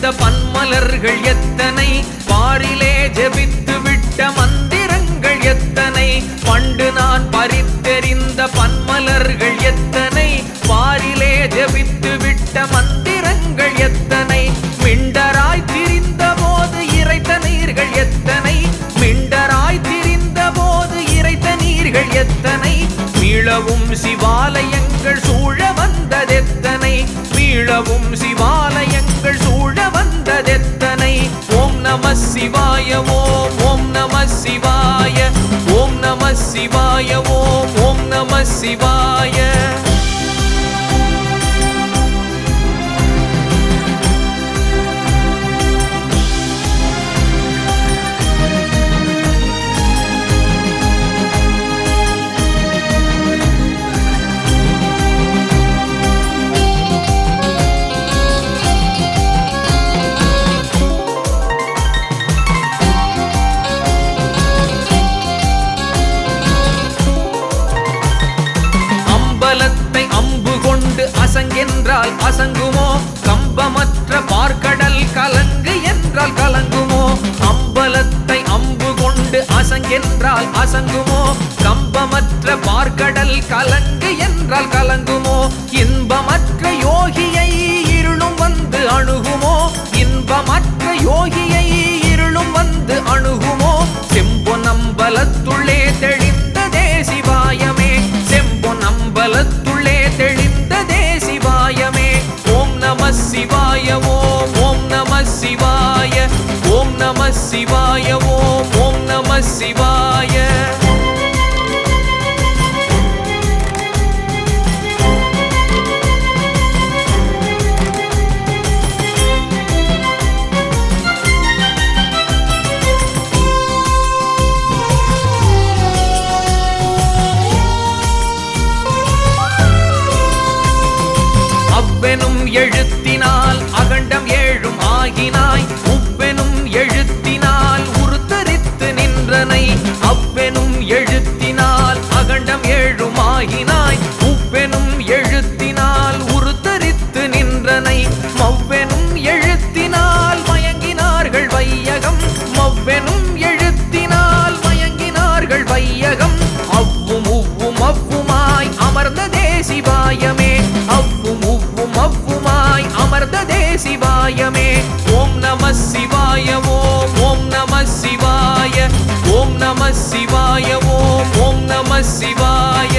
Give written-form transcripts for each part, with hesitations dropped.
தெரிந்த பன்மலர்கள் எத்தனை, பாரிலே ஜெபித்து விட்ட மந்திரங்கள் எத்தனை, பண்டு நான் பறித்தெறிந்த பன்மலர்கள் எத்தனை, பாரிலே ஜெபித்து விட்ட மந்திரங்கள் எத்தனை, மிண்டராய் திரிந்த போது இறைத்த நீர்கள் எத்தனை, மிண்டராய் திரிந்த போது இறைத்த நீர்கள் எத்தனை, மீளவும் சிவாலயங்கள் சூழ வந்ததெத்தனை, மீளவும் சிவாலயங்கள் சூழ வந்ததெத்தனை. ஓம் நம சிவாய ஓம் ஓம் நம சிவாய ஓம் நம சிவாய ஓம் ஓம் நம சிவாய. அசங்கென்றால் அசங்குமோ, கம்பமற்ற பார்க்கடல் கலங்கு என்றால் கலங்குமோ, அம்பலத்தை அம்பு கொண்டு அசங்கென்றால் அசங்குமோ, கம்பமற்ற பார்க்கடல் கலங்கு என்றால் கலங்குமோ, இன்பமற்ற யோகியை இருளும் வந்து அணுகுமோ, இன்பமற்ற யோகியை இருளும் வந்து அணுகுமோ, செம்பொன்னம்பலத்துள்ளே தெளிந்ததே சிவாயமே, செம்பொன்னம்பலத்துள்ளே தெளிந்ததே சிவாயமே. ஓம் நம சிவாய ஓம் ஓம் நம சிவாய ஓம் நம சிவாய ஓம் ஓம் நம சிவாய. உப்பெனும் எழுத்தினால் அகண்டம் ஏழும் ஆகினாய், உப்பெனும் எழுத்தினால் உருத்தரித்து நின்றனை, அப்பெனும் எழுத்தினால் அகண்டம் ஏழும் ஆகினாய், உப்பெனும் எழுத்தினால் உருத்தரித்து நின்றனை, மவ்வெனும் எழுத்தினால் மயங்கினார்கள் வையகம், மவ்வெனும் எழுத்தினால் மயங்கினார்கள் வையகம், அவ்வும் உவ்வும் அவ்வுமாய் அமர்ந்ததே சிவாயமே, அவ்வும் உவ்வும் அவ்வுமாய் அமர்ந்ததே சிவாயமே. ஓம் நம சிவாய ஓம் ஓம் நம சிவாய ஓம் நம சிவாய ஓம் ஓம் நம சிவாய.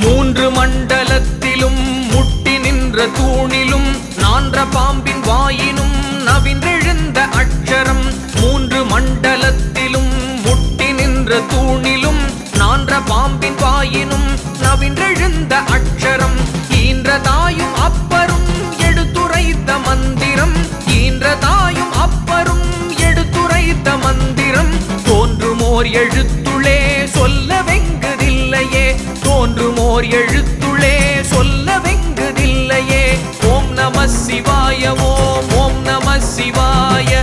மூன்று மண்டலத்திலும் முட்டி நின்ற தூணிலும் நான்ற பாம்பின் வாயினும் நவின்றெழுந்த அட்சரம், மூன்று மண்டலத்திலும் முட்டி நின்ற தூணிலும் நான்ற பாம்பின் வாயினும் நவின்றெழுந்த அட்சரம், ஈன்றதாயும் அப்பரும் எடுத்துரைத்த மந்திரம், ஈன்றதாயும் அப்பரும் எடுத்துரைத்த மந்திரம், தோன்றுமோர் எழுத்துளே சொல்ல வெங்குதில்லையே, தோன்றுமோர் எழுத்துளே சொல்ல வெங்குதில்லையே. ஓம் நம சிவாய ஓம் ஓம் நம சிவாய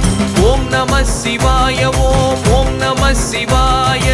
ஓம் நம சிவாய ஓம் ஓம் நம சிவாய.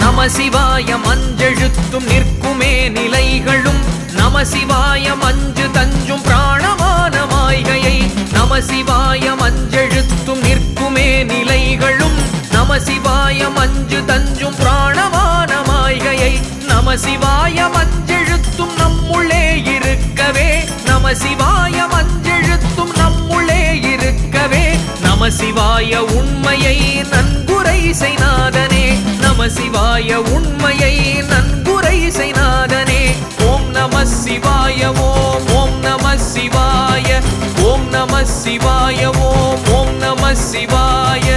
நமசிவாய மஞ்செழுத்தும் நிற்குமே நிலைகளும், நமசிவாய மஞ்சு தஞ்சும் பிராணமான மாய்கையை, நமசிவாய மஞ்செழுத்தும் நிற்குமே நிலைகளும், நமசிவாய மஞ்சு தஞ்சும் பிராணமான மாய்கையை, நமசிவாய மஞ்செழுத்தும் நம்முள்ளே இருக்கவே, நமசிவாய மஞ்செழுத்தும் நம்முள்ளே இருக்கவே, நமசிவாய உண்மையை நன்குரை செய்நாதனே, நமசிவாய உண்மையை நன்குரை செய்நாதனே. ஓம் நம சிவாய ஓம் ஓம் நம சிவாய ஓம் நம சிவாய ஓம் நம சிவாய.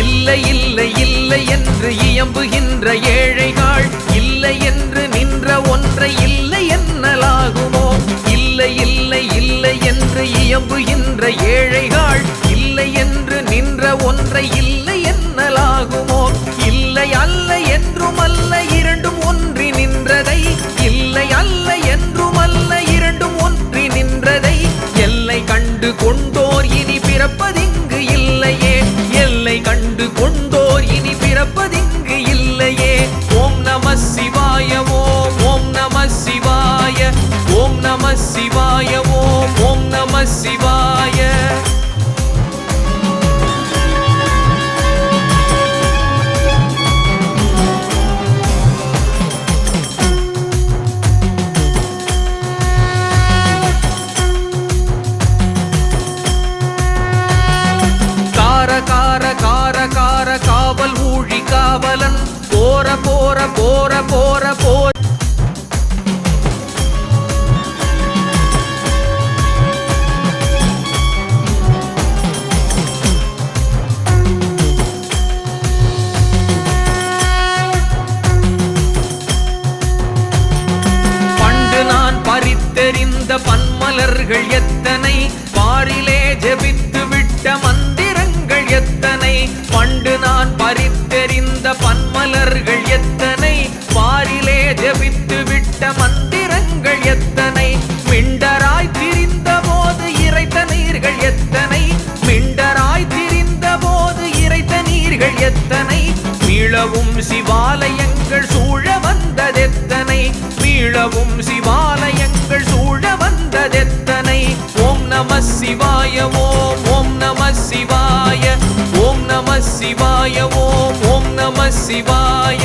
இல்லை இல்லை என்று இயம்புகின்ற ஏழைகள், இல்லை என்று நின்ற ஒன்றை இல்லை என்னலாகுமோ? இல்லை இல்லை இல்லை என்று இயம்புகின்ற ஏழைகள், இல்லை என்று நின்ற ஒன்றை இல்லை என்னலாகுமோ? இல்லை அல்ல என்றும் அல்ல இரண்டும் ஒன்றி நின்றதை, இல்லை அல்ல என்றும் அல்ல இரண்டும் ஒன்றி நின்றதை எல்லை கண்டு கொண்டோர் இனி பிறப்பதிங்கு இல்லையே, எல்லை கண்டு கொண்டோர் இனி பிறப்பதிங்கு இல்லையே. ஓம் நம சிவாய ஓம் நம சிவாய, ஓம் நம சிவாய ஓம் நம சிவாய. காவல் ஊழி காவலன் போற போற போற போற போர். பண்டு நான் பறித்தெறிந்த பன்மலர்கள் எத்தனை, பாரிலே ஜெபித்து விட்ட மந்திரங்கள் எத்தனை. பண்டு நான் பறித்தெறிந்த பன்மலர்கள் எத்தனை, பாரிலே ஜெபித்து விட்ட மந்திரங்கள் எத்தனை. மிண்டராய் திரிந்த போது இறைத்த நீர்கள் எத்தனை, மிண்டராய் திரிந்த போது இறைத்த நீர்கள் எத்தனை. மீளவும் சிவாலயங்கள் சூழ வந்ததெத்தனை, மீளவும் சிவாலயங்கள் சூழ வந்ததெத்தனை. ஓம் நம சிவாய ஓம் நம சிவாய, ஓம் நம சிவாய ஓம் நம சிவாய.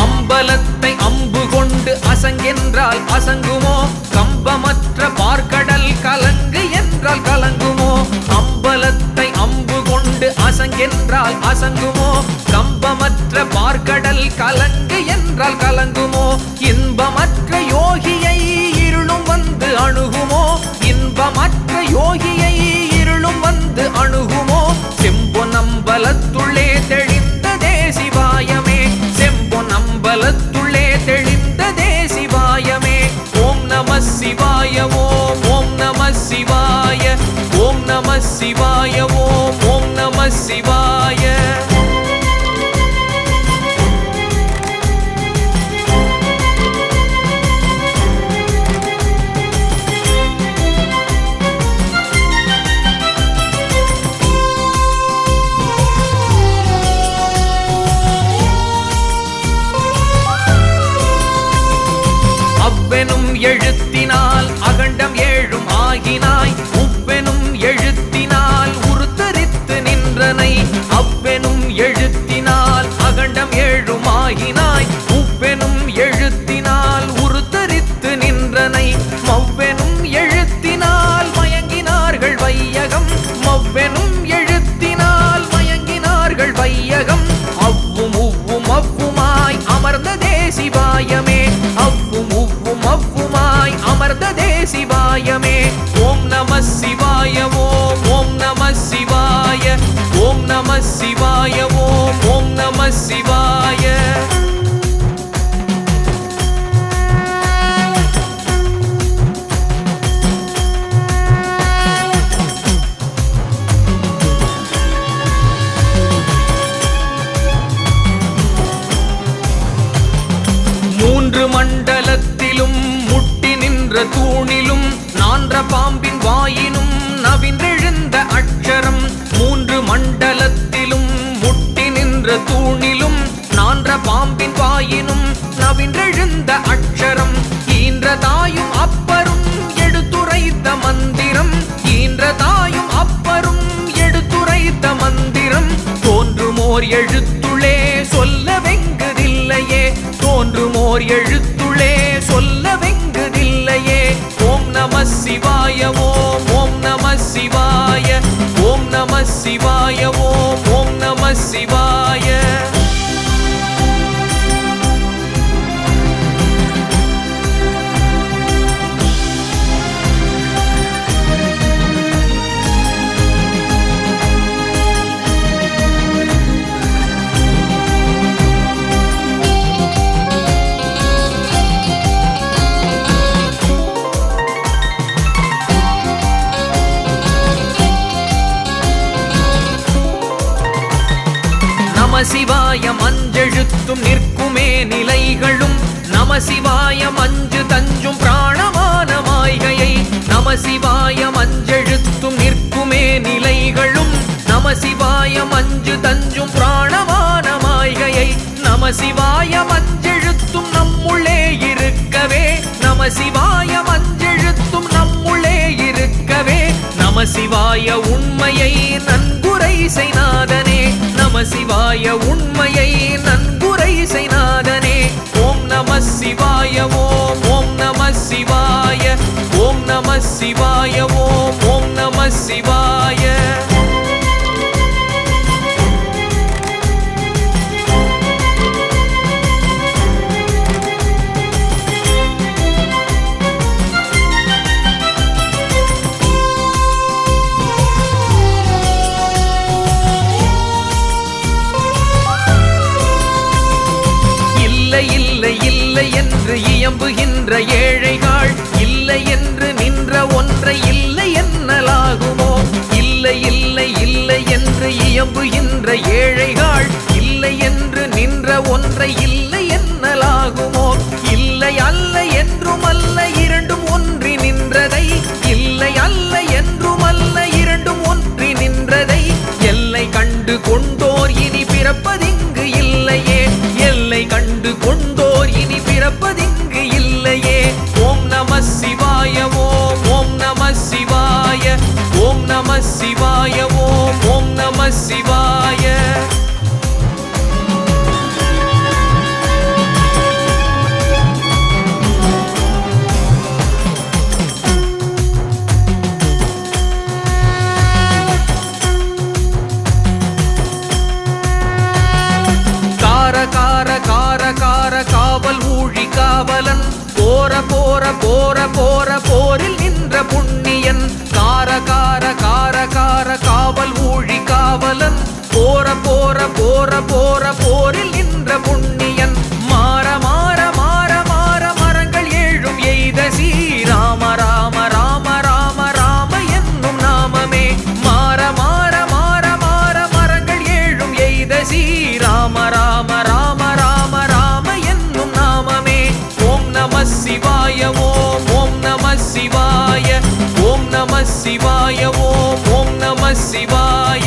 அம்பலத்தை அம்பு கொண்டு அசங்கென்றால் அசங்குமோ? கம்பமற்ற பார்க்கடல் கலங்கு என்றால் கலங்குமோ? அம்பலத்தை அம்பு கொண்டு அசங்கென்றால் அசங்குமோ? கம்பமற்ற பார்க்கடல் கலங்கு என்றால் கலங்குமோ? இன்பமற்ற யோகியை இருளும் வந்து அணுகுமோ? இன்பமற்ற யோகியை இருளும் வந்து அணுகுமோ? செம்பொன்னம்பலத்துள்ளே தெளிந்ததே சிவாயமே, செம்பொன்னம்பலத்துள்ளே தெளிந்ததே சிவாயமே. ஓம் நம சிவாய ஓம் நம சிவாய, ஓம் நம சிவாய ஓம் நம சிவாய. அவ்வெனும் எழுத்தினால் அகண்டம் ஏழும் ஆகினாய், உவ்வெனும் எழுத்தினால் உருத்தரித்து நின்றனை. அவ்வெனும் எழுத்தினால் அகண்டம் ஏழும் ஆகினாய், உவ்வெனும் எழுத்தினால் உருத்தரித்து நின்றனை. மவ்வெனும் எழுத்தினால் மயங்கினார்கள் வையகம், மவ்வெனும் எழுத்தினால் மயங்கினார்கள் வையகம். அவ்வும் உவ்வும் அவ்வுமாய் அமர்ந்ததே சிவாயமே, அவ்வும் உவ்வும் அவ்வுமாய் அமர்ந்ததே சிவாயமே. ஓம் நம சிவாய ஓம் நம சிவாய, ஓம் நம சிவாய ஓம் நம சிவாய. மூன்று மண்டலத்தில் தூணிலும் முட்டி நின்ற தூணிலும் நான்ற பாம்பின் வாயினும் நவின்றெழுந்த அட்சரம் மூன்று மண்டலத்திலும் முட்டி நின்ற தூணிலும் நான்ற பாம்பின் வாயினும் நவின்றெழுந்த அட்சரம் ஈன்ற தாயும் அப்பரும் எடுத்துரைத்த மந்திரம் ஈன்ற தாயும் அப்பரும் எடுத்துரைத்த மந்திரம் தோன்றுமோர் எழுத்துளே சொல்ல வெங்குதில்லையே தோன்றுமோர் எழுத்துளே சொல்ல வெங்குதில்லையே ஓம் நம சிவாய ஓம் நம சிவாய ஓம் நம சிவாய ஓம் நம சிவாய நமசிவாயம் அஞ்செழுத்தும் நிற்குமே நிலைகளும் நமசிவாயம் அஞ்சு தஞ்சும் பிராணமான மாய்கையை நமசிவாயம் அஞ்செழுத்தும் நிற்குமே நிலைகளும் நமசிவாயம் அஞ்சு தஞ்சும் பிராணமான மாய்கையை நமசிவாயம் அஞ்செழுத்தும் நம்முள்ளே இருக்கவே நமசிவாயம் அஞ்செழுத்தும் நம்முள்ளே இருக்கவே நமசிவாய உண்மையை நன்குரை செய்நாதனே நமசிவாய உண்மையை நன்குரை செய்நாதனே ஓம் நம சிவாய ஓம் நம சிவாய ஓம் நம சிவாய ஓம் நம சிவாய இல்லை இல்லை என்று இயம்புகின்ற ஏழைகள் இல்லை என்று நின்ற ஒன்றை இல்லை என்னலாகுமோ இல்லை இல்லை இல்லை என்று இயம்புகின்ற ஏழைகள் இல்லை என்று நின்ற ஒன்றை இல்லை என்னலாகுமோ இல்லை அல்ல என்றும் அல்ல இரண்டும் ஒன்றி நின்றதை இல்லை அல்ல என்றும் அல்ல இரண்டும் ஒன்றி நின்றதை எல்லை கண்டு கொண்டோர் இனி பிறப்பதிங்கு இல்லையே எல்லை கண்டு கொண்டோர் இனி பிறப்பதிங்கு இல்லையே ஓம் நம சிவாய ஓம் நம சிவாய ஓம் நம சிவாய ஓம் நம சிவாய காவல் ஊழி காவலன் போர போர போர போர போரில் நின்ற புண்ணியன் கார கார கார கார காவல் ஊழி காவலன் போர போர போர போர போரில் நின்ற புண்ணியன் மாற மாற மாற மாற மரங்கள் ஏழும் எய்த ஸ்ரீராம ராம ராம ராம ராம என்னும் நாமமே மாற மாற மாற மாற மரங்கள் ஏழும் எய்த ஸ்ரீராம ராம ராம ராம ராம என்னும் நாமமே ஓம் நம சிவாய ஓம் நம சிவாய ஓம் நம சிவாய ஓம் நம சிவாய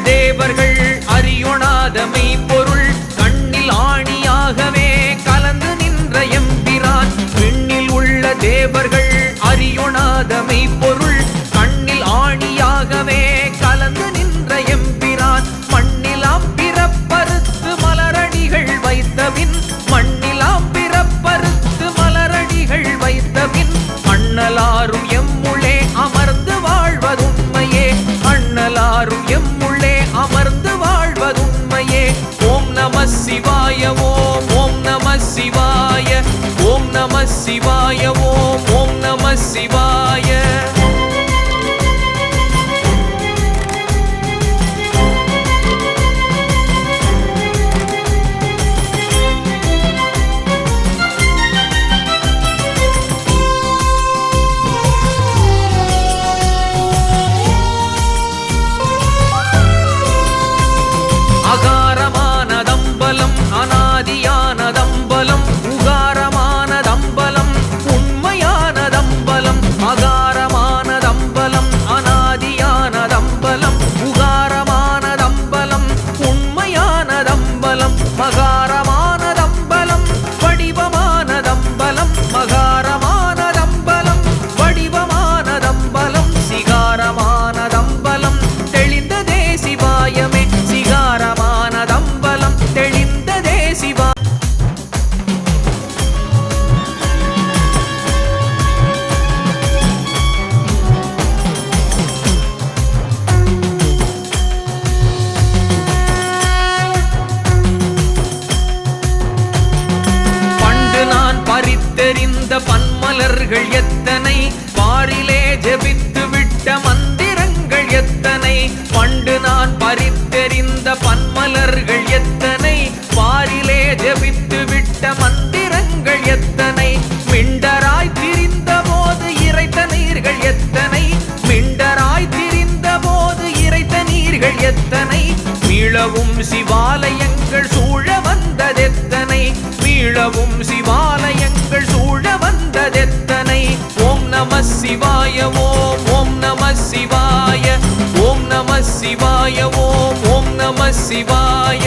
தேவர்கள் அறியொணாத மெய்ப்பொருள் கண்ணில் ஆணியாகவே கலந்து நின்ற எம்பிரான் விண்ணில் உள்ள தேவர்கள் அறியொணாத மெய்ப்பொருள் கண்ணில் ஆணியாகவே கலந்து நின்ற எம்பிரான் மண்ணிலாம் பிறப்பறுத்து மலரடிகள் வைத்தபின் மண்ணிலாம் பிறப்பறுத்து மலரடிகள் வைத்தபின் அண்ணலாரும் எம்முளே அமர்ந்து வாழ்வதுண்மையே அண்ணலாரும் எம்முள்ளே அமர்ந்து வாழ்வதுண்மையே ஓம் நம சிவாய ஓம் நம சிவாய ஓம் நம சிவாய ஓம் ஓம் நம சிவாய. அகாரமானதம்பலம் அநாதியானதம்பலம் உகாரமானதம்பலம் உண்மையானதம்பலம். அகாரமானதம்பலம் அநாதியானதம்பலம் உகாரமானதம்பலம் உண்மையானதம்பலம். மகாரமானதம்பலம் வடிவமானதம்பலம் மகாரமானதம்பலம் வடிவமானதம்பலம். சிகாரமானதம்பலம் தெளிந்ததே சிவாயமே சிகாரமானதம்பலம் தெளிந்ததே சிவா. பண்டு நான் பறித்தெறிந்த பன்மலர்கள் எத்தனை பாரிலே ஜெபித்து விட்ட மந்திரங்கள் எத்தனை. பண்டு நான் பறித்தெறிந்த பன்மலர்கள் எத்தனை பாரிலே ஜெபித்து விட்ட மந்திரங்கள் எத்தனை. மிண்டராய் திரிந்த போது இறைத்த நீர்கள் எத்தனை மிண்டராய் திரிந்த போது இறைத்த நீர்கள் எத்தனை. மீளவும் சிவாலயங்கள் சூழ வந்ததெத்தனை மீளவும் சிவாலயங்கள் சூழ வந்ததெத்தனை. ஓம் நம சிவாய ஓம் ஓம் நம சிவாய ஓம் நம சிவாய ஓம் ஓம் நம சிவாய.